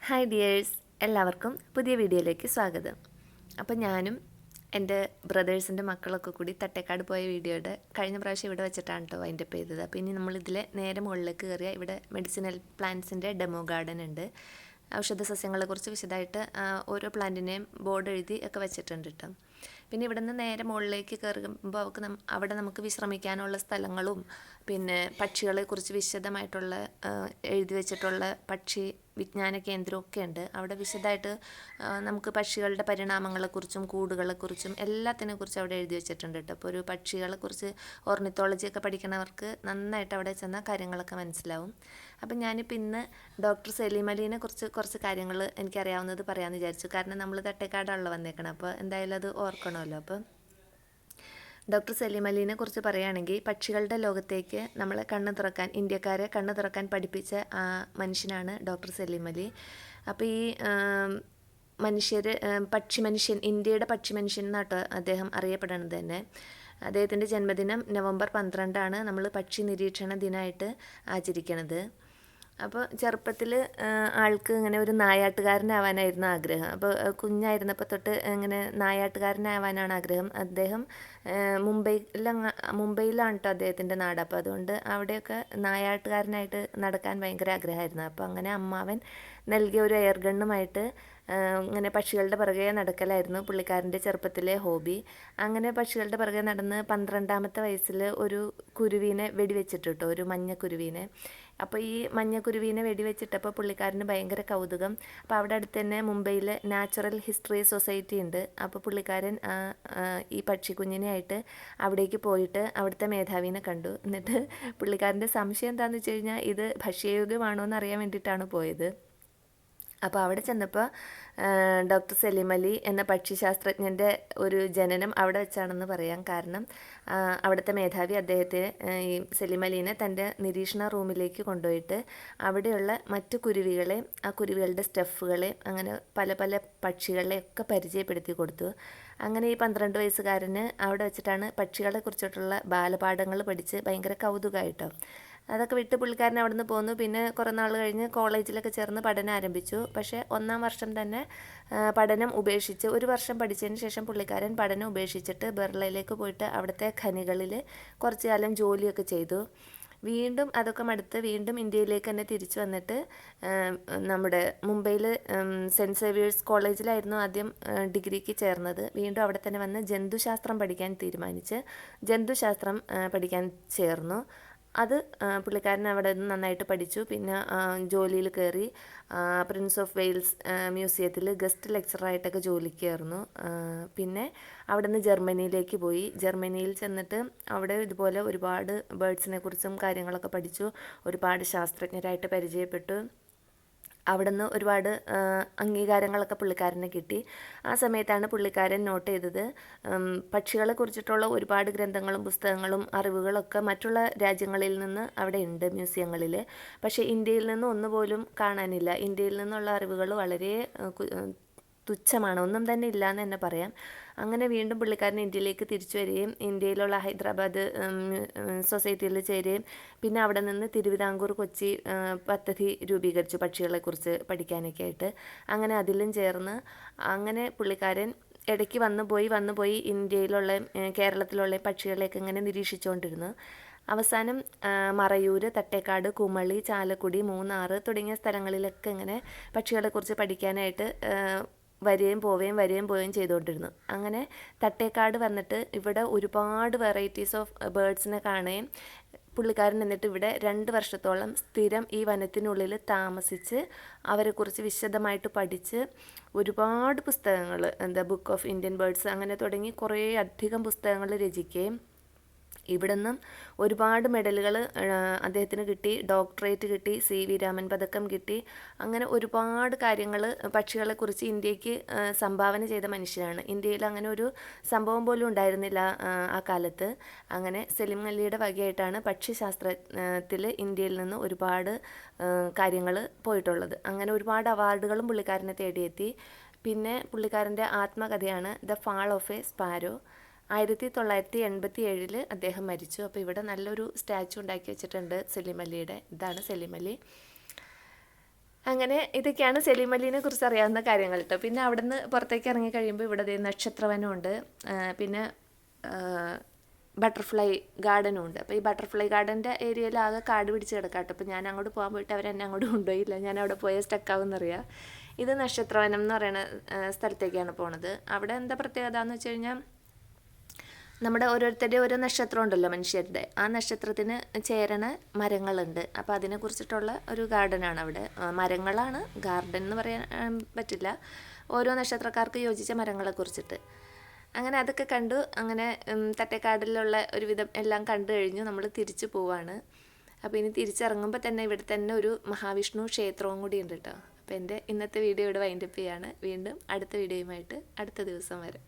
Hi dears, എല്ലാവർക്കും പുതിയ വീഡിയോയിലേക്ക് സ്വാഗതം. അപ്പോൾ ഞാനും എൻ്റെ ബ്രദേഴ്സിൻ്റെ മക്കളൊക്കെ കൂടി തട്ടേക്കാട് പോയ വീഡിയോയുടെ കഴിഞ്ഞ പ്രാവശ്യം ഇവിടെ വെച്ചിട്ടാണ് കേട്ടോ വൈൻഡപ്പ് ചെയ്തത്. അപ്പോൾ ഇനി നമ്മളിതിൽ നേരെ മുകളിലേക്ക് കയറിയാൽ ഇവിടെ മെഡിസിനൽ പ്ലാന്റ്സിൻ്റെ ഡെമോ ഗാർഡൻ ഉണ്ട്. ഔഷധ സസ്യങ്ങളെക്കുറിച്ച് വിശദമായിട്ട് ഓരോ പ്ലാന്റിനെയും ബോർഡ് എഴുതി ഒക്കെ വെച്ചിട്ടുണ്ട് കേട്ടോ. പിന്നെ ഇവിടെ നിന്ന് നേരെ മുകളിലേക്ക് കയറുമ്പോൾ അവിടെ നമുക്ക് വിശ്രമിക്കാനുള്ള സ്ഥലങ്ങളും പിന്നെ പക്ഷികളെക്കുറിച്ച് വിശദമായിട്ടുള്ള എഴുതി വെച്ചിട്ടുള്ള പക്ഷി വിജ്ഞാന കേന്ദ്രമൊക്കെ ഉണ്ട്. അവിടെ വിശദമായിട്ട് നമുക്ക് പക്ഷികളുടെ പരിണാമങ്ങളെക്കുറിച്ചും കൂടുകളെക്കുറിച്ചും എല്ലാത്തിനെക്കുറിച്ചും അവിടെ എഴുതി വെച്ചിട്ടുണ്ട് കേട്ടോ. അപ്പോൾ ഒരു പക്ഷികളെക്കുറിച്ച് ഓർണിത്തോളജിയൊക്കെ പഠിക്കുന്നവർക്ക് നന്നായിട്ട് അവിടെ ചെന്നാൽ കാര്യങ്ങളൊക്കെ മനസ്സിലാവും. അപ്പം ഞാനിപ്പോൾ ഇന്ന് ഡോക്ടർ സലീം അലീനെ കുറിച്ച് കുറച്ച് കാര്യങ്ങൾ എനിക്കറിയാവുന്നത് പറയാമെന്ന് വിചാരിച്ചു. കാരണം നമ്മൾ തട്ടേക്കാടാണല്ലോ വന്നേക്കണം, അപ്പോൾ എന്തായാലും അത് ഓർക്കണമല്ലോ. അപ്പം ഡോക്ടർ സലീം അലീനെ കുറിച്ച് പറയുകയാണെങ്കിൽ പക്ഷികളുടെ ലോകത്തേക്ക് നമ്മളെ ഇന്ത്യക്കാരെ കണ്ണ് തുറക്കാൻ പഠിപ്പിച്ച ആ മനുഷ്യനാണ് ഡോക്ടർ സലീം അലി. അപ്പോൾ ഈ പക്ഷിമനുഷ്യൻ, ഇന്ത്യയുടെ പക്ഷിമനുഷ്യൻ എന്നാട്ടോ അദ്ദേഹം അറിയപ്പെടുന്നത് തന്നെ. അദ്ദേഹത്തിൻ്റെ ജന്മദിനം നവംബർ 12 നമ്മൾ പക്ഷി നിരീക്ഷണ ദിനമായിട്ട് ആചരിക്കണത്. അപ്പോൾ ചെറുപ്പത്തിൽ ആൾക്ക് ഇങ്ങനെ ഒരു നായാട്ടുകാരനാവാനായിരുന്നു ആഗ്രഹം. അപ്പോൾ കുഞ്ഞായിരുന്നപ്പോൾ തൊട്ട് ഇങ്ങനെ നായാട്ടുകാരനാവാനാണ് ആഗ്രഹം. അദ്ദേഹം മുംബൈയിലാണ് കേട്ടോ അദ്ദേഹത്തിൻ്റെ നാട്. അപ്പോൾ അതുകൊണ്ട് അവിടെയൊക്കെ നായാട്ടുകാരനായിട്ട് നടക്കാൻ ഭയങ്കര ആഗ്രഹമായിരുന്നു. അപ്പോൾ അങ്ങനെ അമ്മാവൻ നൽകിയ ഒരു എയർ ഗണ്ണുമായിട്ട് ഇങ്ങനെ പക്ഷികളുടെ പിറകെ നടക്കലായിരുന്നു പുള്ളിക്കാരൻ്റെ ചെറുപ്പത്തിലെ ഹോബി. അങ്ങനെ പക്ഷികളുടെ പിറകെ നടന്ന് 12ാമത്തെ വയസ്സിൽ ഒരു കുരുവിനെ വെടിവെച്ചിട്ട് കേട്ടോ, ഒരു മഞ്ഞക്കുരുവിനെ. അപ്പോൾ ഈ മഞ്ഞക്കുരുവിനെ വെടിവെച്ചിട്ടപ്പോൾ പുള്ളിക്കാരന് ഭയങ്കര കൗതുകം. അപ്പോൾ അവിടെ അടുത്ത് തന്നെ മുംബൈയിൽ നാച്ചുറൽ ഹിസ്റ്ററി സൊസൈറ്റി ഉണ്ട്. അപ്പോൾ പുള്ളിക്കാരൻ ഈ പക്ഷിക്കുഞ്ഞിനെയായിട്ട് അവിടേക്ക് പോയിട്ട് അവിടുത്തെ മേധാവിനെ കണ്ടു. എന്നിട്ട് പുള്ളിക്കാരൻ്റെ സംശയം എന്താണെന്ന് വെച്ച് കഴിഞ്ഞാൽ ഇത് ഭക്ഷ്യയോഗ്യമാണോ എന്ന് അറിയാൻ വേണ്ടിയിട്ടാണ് പോയത്. അപ്പോൾ അവിടെ ചെന്നപ്പോൾ ഡോക്ടർ സലീം അലി എന്ന പക്ഷിശാസ്ത്രജ്ഞൻ്റെ ഒരു ജനനം അവിടെ വെച്ചാണെന്ന് പറയാം. കാരണം അവിടുത്തെ മേധാവി അദ്ദേഹത്തെ ഈ സലീം അലീനെ തൻ്റെ നിരീക്ഷണ റൂമിലേക്ക് കൊണ്ടുപോയിട്ട് അവിടെയുള്ള മറ്റു കുരുവികളെ, ആ കുരുവികളുടെ സ്റ്റഫുകളെ, അങ്ങനെ പല പല പക്ഷികളെയൊക്കെ പരിചയപ്പെടുത്തി കൊടുത്തു. അങ്ങനെ ഈ 12 വയസ്സുകാരന് അവിടെ വെച്ചിട്ടാണ് പക്ഷികളെ കുറിച്ചിട്ടുള്ള ബാലപാഠങ്ങൾ പഠിച്ച് ഭയങ്കര കൗതുകമായിട്ടോ. അതൊക്കെ വിട്ട് പുള്ളിക്കാരൻ അവിടെ നിന്ന് പോന്നു. പിന്നെ കുറേ നാൾ കഴിഞ്ഞ് കോളേജിലൊക്കെ ചേർന്ന് പഠനം ആരംഭിച്ചു. പക്ഷേ 1-ാം വർഷം തന്നെ പഠനം ഉപേക്ഷിച്ച്, 1 വർഷം പഠിച്ചതിന് ശേഷം പുള്ളിക്കാരൻ പഠനം ഉപേക്ഷിച്ചിട്ട് ബെർളയിലേക്ക് പോയിട്ട് അവിടുത്തെ ഖനികളിൽ കുറച്ച് കാലം ജോലിയൊക്കെ ചെയ്തു. വീണ്ടും അതൊക്കെ മടുത്ത് വീണ്ടും ഇന്ത്യയിലേക്ക് തന്നെ തിരിച്ചു വന്നിട്ട് നമ്മുടെ മുംബൈയിൽ സെൻറ്റ് സേവിയേഴ്സ് കോളേജിലായിരുന്നു ആദ്യം ഡിഗ്രിക്ക് ചേർന്നത്. വീണ്ടും അവിടെ തന്നെ വന്ന് ജന്തുശാസ്ത്രം പഠിക്കാൻ തീരുമാനിച്ച് ജന്തുശാസ്ത്രം പഠിക്കാൻ ചേർന്നു. അത് പുള്ളിക്കാരൻ അവിടെ നിന്ന് നന്നായിട്ട് പഠിച്ചു. പിന്നെ ജോലിയിൽ കയറി പ്രിൻസ് ഓഫ് വെയിൽസ് മ്യൂസിയത്തിൽ ഗസ്റ്റ് ലെക്ചറായിട്ടൊക്കെ ജോലിക്ക് കയറുന്നു. പിന്നെ അവിടെ നിന്ന് ജർമ്മനിയിലേക്ക് പോയി. ജർമ്മനിയിൽ ചെന്നിട്ട് അവിടെ ഇതുപോലെ ഒരുപാട് ബേർഡ്സിനെ കുറിച്ചും കാര്യങ്ങളൊക്കെ പഠിച്ചു. ഒരുപാട് ശാസ്ത്രജ്ഞരായിട്ട് പരിചയപ്പെട്ടു. അവിടെ നിന്ന് ഒരുപാട് അംഗീകാരങ്ങളൊക്കെ പുള്ളിക്കാരന് കിട്ടി. ആ സമയത്താണ് പുള്ളിക്കാരൻ നോട്ട് ചെയ്തത് പക്ഷികളെ കുറിച്ചിട്ടുള്ള ഒരുപാട് ഗ്രന്ഥങ്ങളും പുസ്തകങ്ങളും അറിവുകളൊക്കെ മറ്റുള്ള രാജ്യങ്ങളിൽ നിന്ന് അവിടെ ഉണ്ട് മ്യൂസിയങ്ങളിൽ. പക്ഷേ ഇന്ത്യയിൽ നിന്ന് ഒന്നുപോലും കാണാനില്ല. ഇന്ത്യയിൽ നിന്നുള്ള അറിവുകൾ വളരെ തുച്ഛമാണ്, ഒന്നും തന്നെ ഇല്ല എന്ന് തന്നെ പറയാം. അങ്ങനെ വീണ്ടും പുള്ളിക്കാരൻ ഇന്ത്യയിലേക്ക് തിരിച്ചു വരികയും ഇന്ത്യയിലുള്ള ഹൈദരാബാദ് സൊസൈറ്റിയിൽ ചേരുകയും പിന്നെ അവിടെ നിന്ന് തിരുവിതാംകൂർ കൊച്ചി പദ്ധതി രൂപീകരിച്ചു പക്ഷികളെക്കുറിച്ച് പഠിക്കാനൊക്കെ ആയിട്ട്. അങ്ങനെ അതിലും ചേർന്ന് അങ്ങനെ പുള്ളിക്കാരൻ ഇടയ്ക്ക് വന്നു പോയി ഇന്ത്യയിലുള്ള കേരളത്തിലുള്ള പക്ഷികളെയൊക്കെ ഇങ്ങനെ നിരീക്ഷിച്ചുകൊണ്ടിരുന്നു. അവസാനം മറയൂർ, തട്ടേക്കാട്, കുമളി, ചാലക്കുടി, മൂന്നാർ തുടങ്ങിയ സ്ഥലങ്ങളിലൊക്കെ ഇങ്ങനെ പക്ഷികളെക്കുറിച്ച് പഠിക്കാനായിട്ട് വരികയും പോവുകയും ചെയ്തുകൊണ്ടിരുന്നു. അങ്ങനെ തട്ടേക്കാട് വന്നിട്ട് ഇവിടെ ഒരുപാട് വെറൈറ്റീസ് ഓഫ് ബേർഡ്സിനെ കാണുകയും പുള്ളിക്കാരൻ എന്നിട്ട് ഇവിടെ 2 വർഷത്തോളം സ്ഥിരം ഈ വനത്തിനുള്ളിൽ താമസിച്ച് അവരെക്കുറിച്ച് വിശദമായിട്ട് പഠിച്ച് ഒരുപാട് പുസ്തകങ്ങൾ, ബുക്ക് ഓഫ് ഇന്ത്യൻ ബേർഡ്സ് അങ്ങനെ തുടങ്ങി കുറേ അധികം പുസ്തകങ്ങൾ രചിക്കുകയും ഇവിടെ നിന്നും ഒരുപാട് മെഡലുകൾ അദ്ദേഹത്തിന് കിട്ടി. ഡോക്ടറേറ്റ് കിട്ടി, CV രാമൻ പതക്കം കിട്ടി. അങ്ങനെ ഒരുപാട് കാര്യങ്ങൾ പക്ഷികളെക്കുറിച്ച് ഇന്ത്യക്ക് സംഭാവന ചെയ്ത മനുഷ്യനാണ്. ഇന്ത്യയിൽ അങ്ങനെ ഒരു സംഭവം പോലും ഉണ്ടായിരുന്നില്ല ആ കാലത്ത്. അങ്ങനെ സലീം അലിയുടെ വകയായിട്ടാണ് പക്ഷിശാസ്ത്രത്തിൽ ഇന്ത്യയിൽ നിന്ന് ഒരുപാട് കാര്യങ്ങൾ പോയിട്ടുള്ളത്. അങ്ങനെ ഒരുപാട് അവാർഡുകളും പുള്ളിക്കാരനെ തേടിയെത്തി. പിന്നെ പുള്ളിക്കാരൻ്റെ ആത്മകഥയാണ് the fall of a sparrow. 1987 അദ്ദേഹം മരിച്ചു. അപ്പോൾ ഇവിടെ നല്ലൊരു സ്റ്റാച്ചു ഉണ്ടാക്കി വെച്ചിട്ടുണ്ട് സലീം അലിയുടെ. ഇതാണ് സലീം അലി. അങ്ങനെ ഇതൊക്കെയാണ് സലീം അലീനെ കുറിച്ച് അറിയാവുന്ന കാര്യങ്ങൾ കേട്ടോ. പിന്നെ അവിടുന്ന് പുറത്തേക്ക് ഇറങ്ങി കഴിയുമ്പോൾ ഇവിടെ ദേ നക്ഷത്രവനമുണ്ട്, പിന്നെ ബട്ടർഫ്ലൈ ഗാർഡനും ഉണ്ട്. അപ്പോൾ ഈ ബട്ടർഫ്ലൈ ഗാർഡൻ്റെ ഏരിയയിൽ ആകെ കാട് പിടിച്ച് കിടക്കാട്ടോ. അപ്പോൾ ഞാൻ അങ്ങോട്ട് പോകാൻ പോയിട്ട് അവരെന്നെ അങ്ങോട്ട് കൊണ്ടുപോയില്ല, ഞാൻ അവിടെ പോയാൽ സ്റ്റക്കാവുമെന്നറിയാം. ഇത് നക്ഷത്രവനം എന്ന് പറയുന്ന സ്ഥലത്തേക്കാണ് പോണത്. അവിടെ എന്താ പ്രത്യേകത എന്ന് വെച്ച് കഴിഞ്ഞാൽ നമ്മുടെ ഓരോരുത്തരുടെ ഓരോ നക്ഷത്രം ഉണ്ടല്ലോ മനുഷ്യരുടെ, ആ നക്ഷത്രത്തിന് ചേരണ മരങ്ങളുണ്ട്. അപ്പോൾ അതിനെക്കുറിച്ചിട്ടുള്ള ഒരു ഗാർഡനാണ് അവിടെ. മരങ്ങളാണ്, ഗാർഡൻ എന്ന് പറയാൻ പറ്റില്ല, ഓരോ നക്ഷത്രക്കാർക്ക് യോജിച്ച മരങ്ങളെ കുറിച്ചിട്ട്. അങ്ങനെ അതൊക്കെ കണ്ടു. അങ്ങനെ തട്ടേക്കാടിലുള്ള ഒരുവിധം എല്ലാം കണ്ടു കഴിഞ്ഞു. നമ്മൾ തിരിച്ചു പോവാണ്. അപ്പോൾ ഇനി തിരിച്ചിറങ്ങുമ്പോൾ തന്നെ ഇവിടെ തന്നെ ഒരു മഹാവിഷ്ണു ക്ഷേത്രവും കൂടി ഉണ്ട് കേട്ടോ. അപ്പോൾ എൻ്റെ ഇന്നത്തെ വീഡിയോ ഇവിടെ വൈൻഡപ്പ് ചെയ്യാണ്. വീണ്ടും അടുത്ത വീഡിയോയുമായിട്ട് അടുത്ത ദിവസം വരെ.